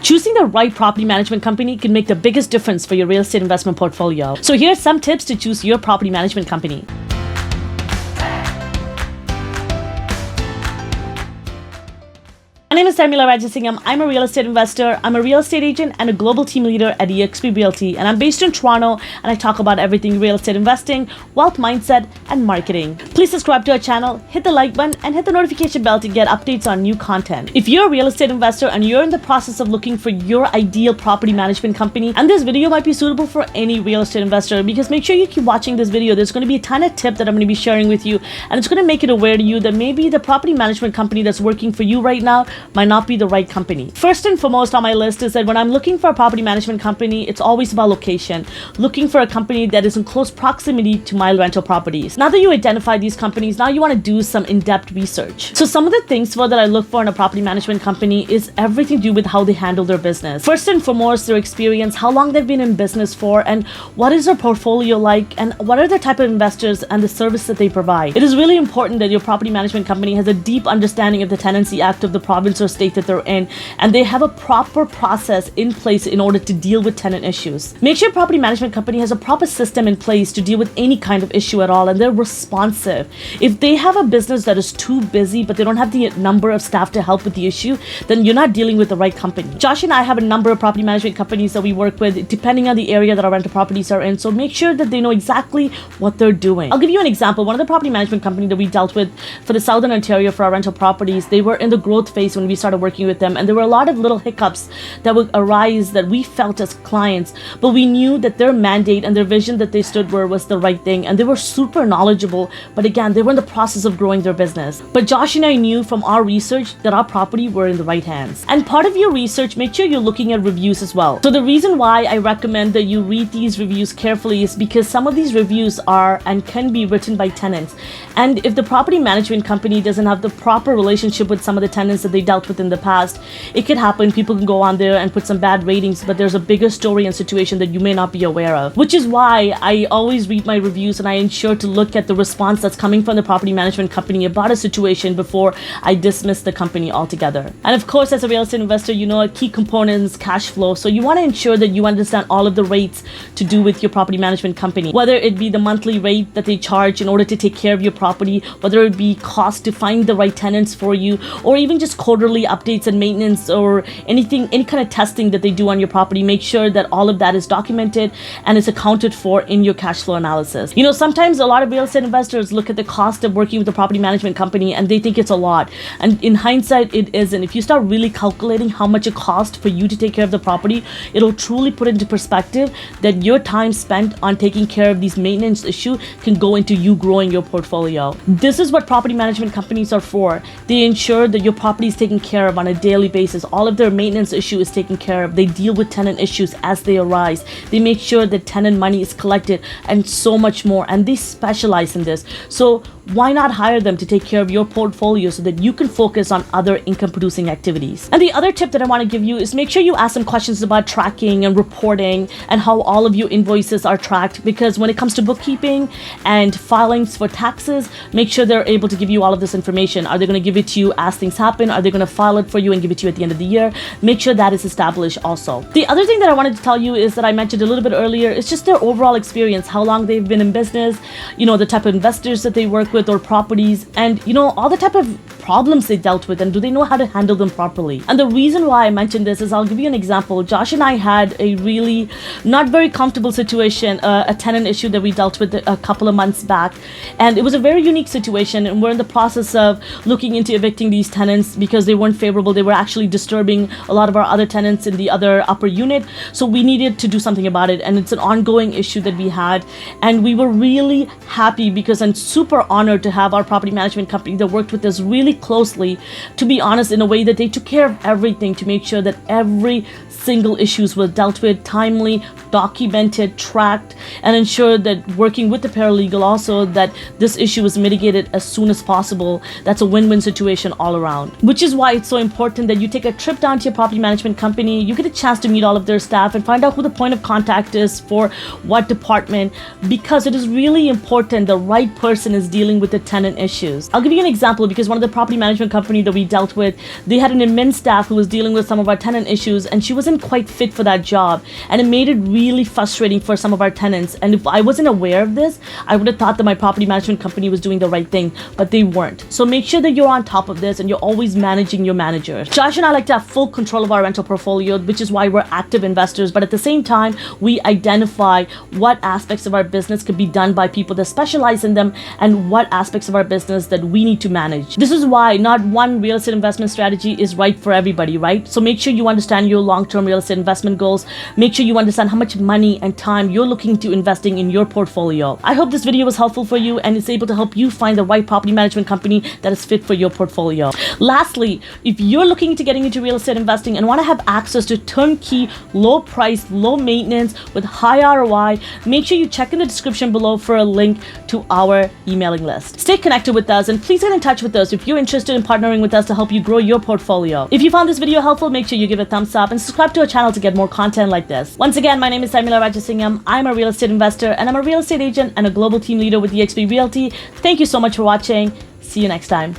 Choosing the right property management company can make the biggest difference for your real estate investment portfolio. So here are some tips to choose your property management company. My name is Sarmila Rajasingham. I'm a real estate investor. I'm a real estate agent and a global team leader at eXp Realty. And I'm based in Toronto, and I talk about everything real estate investing, wealth mindset, and marketing. Please subscribe to our channel, hit the like button, and hit the notification bell to get updates on new content. If you're a real estate investor and you're in the process of looking for your ideal property management company, and this video might be suitable for any real estate investor, because make sure you keep watching this video. There's going to be a ton of tips that I'm going to be sharing with you, and it's going to make it aware to you that maybe the property management company that's working for you right now might not be the right company. First and foremost on my list is that when I'm looking for a property management company, it's always about location. Looking for a company that is in close proximity to my rental properties. Now that you identify these companies, now you want to do some in-depth research. So some of the things that I look for in a property management company is everything to do with how they handle their business. First and foremost, their experience, how long they've been in business for, and what is their portfolio like, and what are their type of investors and the service that they provide. It is really important that your property management company has a deep understanding of the Tenancy Act of the province or state that they're in, and they have a proper process in place in order to deal with tenant issues. Make sure your property management company has a proper system in place to deal with any kind of issue at all, and they're responsive. If they have a business that is too busy but they don't have the number of staff to help with the issue, then you're not dealing with the right company. Josh and I have a number of property management companies that we work with depending on the area that our rental properties are in, so make sure that they know exactly what they're doing. I'll give you an example. One of the property management companies that we dealt with for the Southern Ontario for our rental properties, they were in the growth phase when we started working with them, and there were a lot of little hiccups that would arise that we felt as clients, but we knew that their mandate and their vision that they stood for was the right thing, and they were super knowledgeable, but again, they were in the process of growing their business. But Josh and I knew from our research that our property were in the right hands. And part of your research, make sure you're looking at reviews as well. So the reason why I recommend that you read these reviews carefully is because some of these reviews are and can be written by tenants, and if the property management company doesn't have the proper relationship with some of the tenants that they dealt with in the past, it could happen. People can go on there and put some bad ratings, but there's a bigger story and situation that you may not be aware of, which is why I always read my reviews and I ensure to look at the response that's coming from the property management company about a situation before I dismiss the company altogether. And of course, as a real estate investor, you know a key component is cash flow, so you want to ensure that you understand all of the rates to do with your property management company, whether it be the monthly rate that they charge in order to take care of your property, whether it be cost to find the right tenants for you, or even just quarterly updates and maintenance or anything, any kind of testing that they do on your property. Make sure that all of that is documented and is accounted for in your cash flow analysis. You know, sometimes a lot of real estate investors look at the cost of working with a property management company and they think it's a lot. And in hindsight, it isn't. If you start really calculating how much it costs for you to take care of the property, it'll truly put into perspective that your time spent on taking care of these maintenance issues can go into you growing your portfolio. This is what property management companies are for. They ensure that your property is taken care of on a daily basis. All of their maintenance issue is taken care of. They deal with tenant issues as they arise. They make sure that tenant money is collected and so much more. And they specialize in this. So why not hire them to take care of your portfolio so that you can focus on other income producing activities? And the other tip that I want to give you is make sure you ask some questions about tracking and reporting and how all of your invoices are tracked, because when it comes to bookkeeping and filings for taxes, make sure they're able to give you all of this information. Are they going to give it to you as things happen? Are they going to file it for you and give it to you at the end of the year? Make sure that is established also. The other thing that I wanted to tell you is that I mentioned a little bit earlier, is just their overall experience, how long they've been in business, you know, the type of investors that they work with or properties, and you know, all the type of problems they dealt with, and do they know how to handle them properly? And the reason why I mentioned this is, I'll give you an example. Josh and I had a really not very comfortable situation, a tenant issue that we dealt with a couple of months back, and it was a very unique situation, and we're in the process of looking into evicting these tenants because they weren't favorable. They were actually disturbing a lot of our other tenants in the other upper unit, so we needed to do something about it, and it's an ongoing issue that we had, and we were really happy because I'm super honored to have our property management company that worked with us really closely, to be honest, in a way that they took care of everything to make sure that every single issues were dealt with timely, documented, tracked, and ensure that working with the paralegal also that this issue was mitigated as soon as possible. That's a win-win situation all around, which is why it's so important that you take a trip down to your property management company, you get a chance to meet all of their staff and find out who the point of contact is for what department, because it is really important the right person is dealing with the tenant issues. I'll give you an example, because one of the property management company that we dealt with, they had an immense staff who was dealing with some of our tenant issues, and she wasn't quite fit for that job. And it made it really frustrating for some of our tenants. And if I wasn't aware of this, I would have thought that my property management company was doing the right thing, but they weren't. So make sure that you're on top of this and you're always managing your managers. Josh and I like to have full control of our rental portfolio, which is why we're active investors, but at the same time, we identify what aspects of our business could be done by people that specialize in them and what aspects of our business that we need to manage. This is why not one real estate investment strategy is right for everybody, right? So make sure you understand your long-term real estate investment goals. Make sure you understand how much money and time you're looking to investing in your portfolio. I hope this video was helpful for you and is able to help you find the right property management company that is fit for your portfolio. Lastly, if you're looking to getting into real estate investing and want to have access to turnkey, low price, low maintenance with high ROI, make sure you check in the description below for a link to our emailing list. Stay connected with us and please get in touch with us if you're interested in partnering with us to help you grow your portfolio. If you found this video helpful, make sure you give it a thumbs up and subscribe to our channel to get more content like this. Once again, my name is Sarmila Rajasingham. I'm a real estate investor and I'm a real estate agent and a global team leader with eXp Realty. Thank you so much for watching. See you next time.